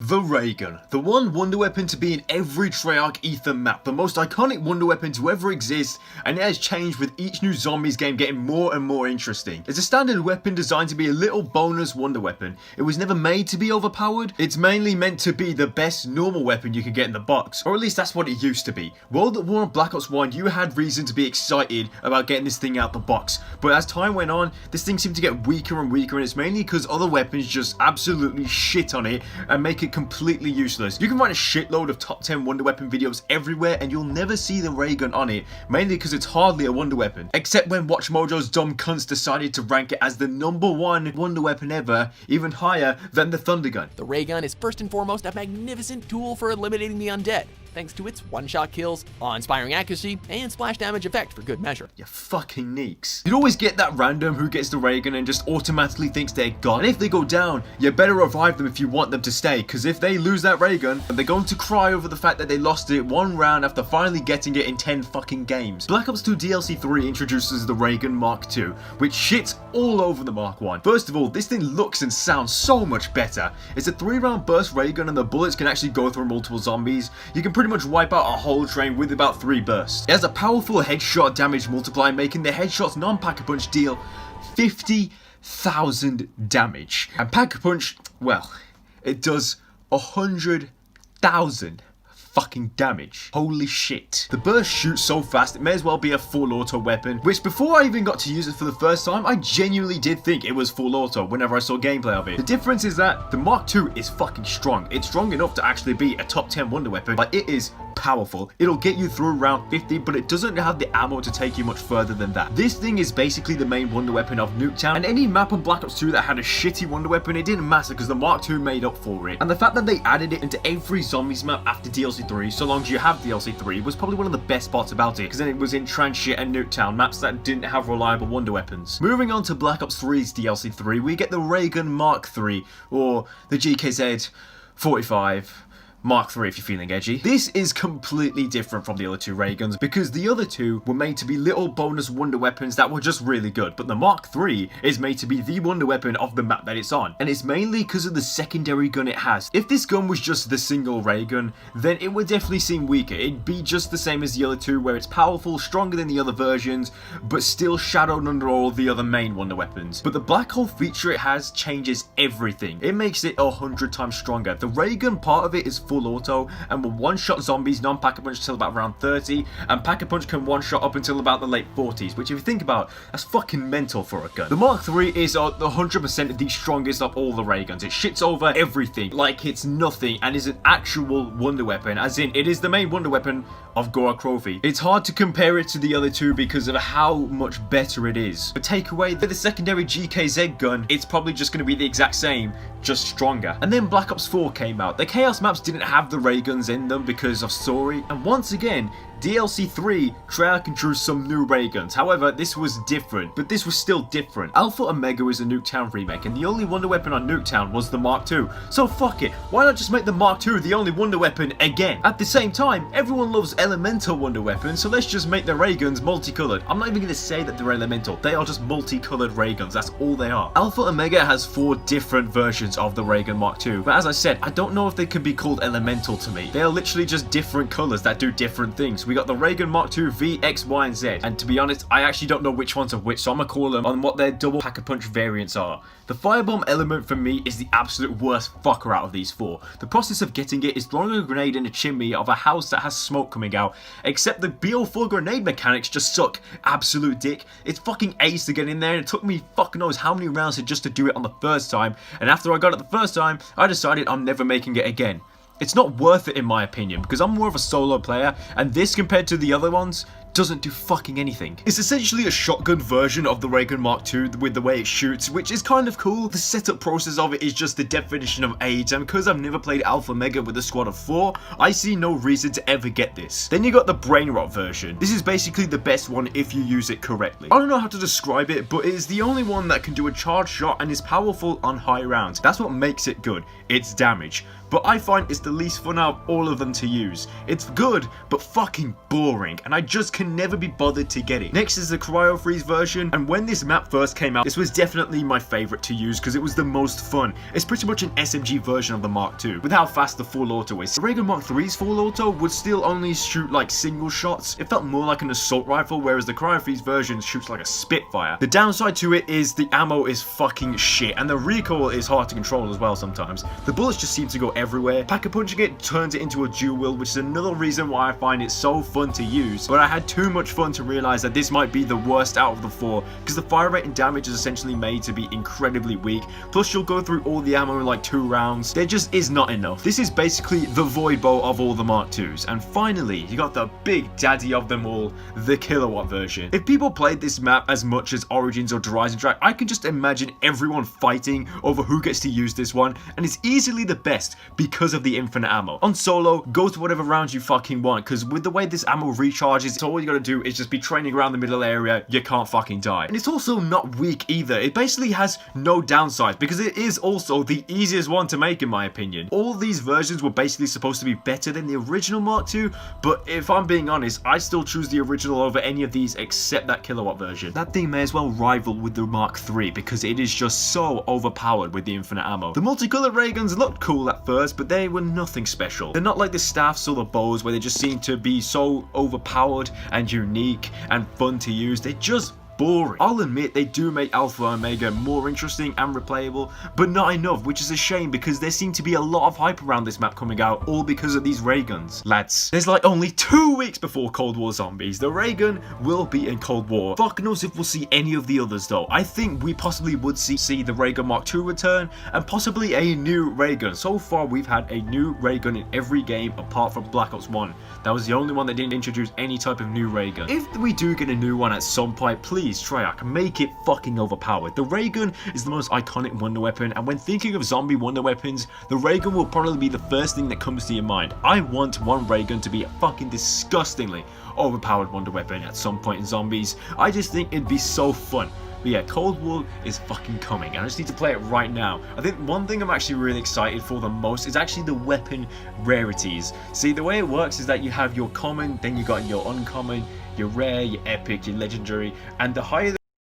The Raygun, the one wonder weapon to be in every Treyarch Ether map, the most iconic wonder weapon to ever exist, and it has changed with each new Zombies game getting more and more interesting. It's a standard weapon designed to be a little bonus wonder weapon. It was never made to be overpowered, it's mainly meant to be the best normal weapon you can get in the box, or at least that's what it used to be. World at War on Black Ops 1, you had reason to be excited about getting this thing out the box, but as time went on, this thing seemed to get weaker and weaker, and it's mainly because other weapons just absolutely shit on it and make it completely useless. You can find a shitload of top 10 wonder weapon videos everywhere and you'll never see the Raygun on it, mainly because it's hardly a wonder weapon. Except when Watch Mojo's dumb cunts decided to rank it as the #1 wonder weapon ever, even higher than the Thundergun. The Raygun is first and foremost a magnificent tool for eliminating the undead, thanks to its one-shot kills, awe-inspiring accuracy, and splash damage effect for good measure. You fucking neeks. You'd always get that random who gets the Raygun and just automatically thinks they're god. And if they go down, you better revive them if you want them to stay, because if they lose that Raygun, they're going to cry over the fact that they lost it one round after finally getting it in 10 fucking games. Black Ops 2 DLC 3 introduces the Raygun Mark II, which shits all over the Mark 1. First of all, this thing looks and sounds so much better. It's a 3-round burst Raygun and the bullets can actually go through multiple zombies. You can pretty much wipe out a whole train with about 3 bursts. It has a powerful headshot damage multiplier, making the headshots non-Pack-a-Punch deal 50,000 damage. And Pack-a-Punch, well, it does 100,000 fucking damage. Holy shit. The burst shoots so fast it may as well be a full auto weapon, which before I even got to use it for the first time, I genuinely did think it was full auto whenever I saw gameplay of it. The difference is that the Mark II is fucking strong. It's strong enough to actually be a top 10 wonder weapon, but it is powerful. It'll get you through round 50, but it doesn't have the ammo to take you much further than that. This thing is basically the main wonder weapon of Nuketown, and any map on Black Ops 2 that had a shitty wonder weapon, it didn't matter because the Mark II made up for it. And the fact that they added it into every Zombies map after DLC 3, so long as you have DLC 3, was probably one of the best parts about it, because then it was in Transhit and Nuketown, maps that didn't have reliable wonder weapons. Moving on to Black Ops 3's DLC 3, we get the Raygun Mark III, or the GKZ 45 Mark III if you're feeling edgy. This is completely different from the other two Rayguns because the other two were made to be little bonus wonder weapons that were just really good, but the Mark III is made to be the wonder weapon of the map that it's on, and it's mainly because of the secondary gun it has. If this gun was just the single Raygun, then it would definitely seem weaker. It'd be just the same as the other two, where it's powerful, stronger than the other versions, but still shadowed under all the other main wonder weapons. But the black hole feature it has changes everything. It makes it 100 times stronger. The Raygun part of it is full auto and will one-shot zombies non-Pack-a-Punch till about round 30, and Pack-a-Punch can one-shot up until about the late 40s, which if you think about, that's fucking mental for a gun. The Mark III is 100% the strongest of all the Rayguns. It shits over everything like it's nothing and is an actual wonder weapon, as in it is the main wonder weapon of Gora Trophy. It's hard to compare it to the other two because of how much better it is. But take away the secondary GKZ gun, it's probably just going to be the exact same, just stronger. And then Black Ops 4 came out. The Chaos maps didn't have the Rayguns in them because of story, and once again, DLC 3, Treyarch introduced some new Rayguns. However, this was different, but this was still different. Alpha Omega is a Nuketown remake, and the only wonder weapon on Nuketown was the Mark II. So fuck it, why not just make the Mark II the only wonder weapon again? At the same time, everyone loves elemental wonder weapons, so let's just make the Rayguns multicolored. I'm not even going to say that they're elemental, they are just multicolored Rayguns, that's all they are. Alpha Omega has 4 different versions of the Raygun Mark II, but as I said, I don't know if they can be called elemental to me. They are literally just different colors that do different things. We got the Raygun Mark II V, X, Y, and Z. And to be honest, I actually don't know which ones are which, so I'm gonna call them on what their double Pack-a-Punch variants are. The Firebomb element for me is the absolute worst fucker out of these 4. The process of getting it is throwing a grenade in a chimney of a house that has smoke coming out, except the BO4 grenade mechanics just suck absolute dick. It's fucking ace to get in there, and it took me fucking knows how many rounds just to do it on the first time, and after I got it the first time, I decided I'm never making it again. It's not worth it in my opinion, because I'm more of a solo player, and this compared to the other ones doesn't do fucking anything. It's essentially a shotgun version of the Raygun Mark II with the way it shoots, which is kind of cool. The setup process of it is just the definition of AIDS, and because I've never played Alpha Mega with a squad of 4, I see no reason to ever get this. Then you got the Brain Rot version. This is basically the best one if you use it correctly. I don't know how to describe it, but it is the only one that can do a charge shot and is powerful on high rounds. That's what makes it good, its damage. But I find it's the least fun out of all of them to use. It's good, but fucking boring, and I just cannot can never be bothered to get it. Next is the Cryo Freeze version, and when this map first came out, this was definitely my favorite to use because it was the most fun. It's pretty much an SMG version of the Mark II, with how fast the full auto is. The Raygun Mark III's full auto would still only shoot like single shots. It felt more like an assault rifle, whereas the Cryo Freeze version shoots like a Spitfire. The downside to it is the ammo is fucking shit, and the recoil is hard to control as well sometimes. The bullets just seem to go everywhere. Pack-a-punching it turns it into a dual wield, which is another reason why I find it so fun to use, but I had too much fun to realize that this might be the worst out of the four, because the fire rate and damage is essentially made to be incredibly weak, plus you'll go through all the ammo in like 2 rounds. There just is not enough. This is basically the void bow of all the Mark IIs. And finally, you got the big daddy of them all, the kilowatt version. If people played this map as much as Origins or Horizon Track, I can just imagine everyone fighting over who gets to use this one, and it's easily the best because of the infinite ammo. On solo, go to whatever rounds you fucking want, because with the way this ammo recharges, all you gotta do is just be training around the middle area, you can't fucking die. And it's also not weak either. It basically has no downsides, because it is also the easiest one to make in my opinion. All these versions were basically supposed to be better than the original Mark II, but if I'm being honest, I still choose the original over any of these except that kilowatt version. That thing may as well rival with the Mark III because it is just so overpowered with the infinite ammo. The multicolored ray guns looked cool at first, but they were nothing special. They're not like the staffs or the bows where they just seem to be so overpowered and unique and fun to use. They're just boring. I'll admit they do make Alpha Omega more interesting and replayable, but not enough, which is a shame because there seemed to be a lot of hype around this map coming out, all because of these ray guns. Lads, there's like only 2 weeks before Cold War Zombies. The ray gun will be in Cold War. Fuck knows if we'll see any of the others though. I think we possibly would see the Raygun Mark II return and possibly a new ray gun. So far we've had a new ray gun in every game apart from Black Ops 1. That was the only one that didn't introduce any type of new ray gun. If we do get a new one at some point, please Treyarch, make it fucking overpowered. The Raygun is the most iconic wonder weapon, and when thinking of zombie wonder weapons, the Raygun will probably be the first thing that comes to your mind. I want one Raygun to be a fucking disgustingly overpowered wonder weapon at some point in zombies. I just think it'd be so fun. But yeah, Cold War is fucking coming, and I just need to play it right now. I think one thing I'm actually really excited for the most is actually the weapon rarities. See, the way it works is that you have your common, then you got your uncommon, your rare, your epic, your legendary, and the higher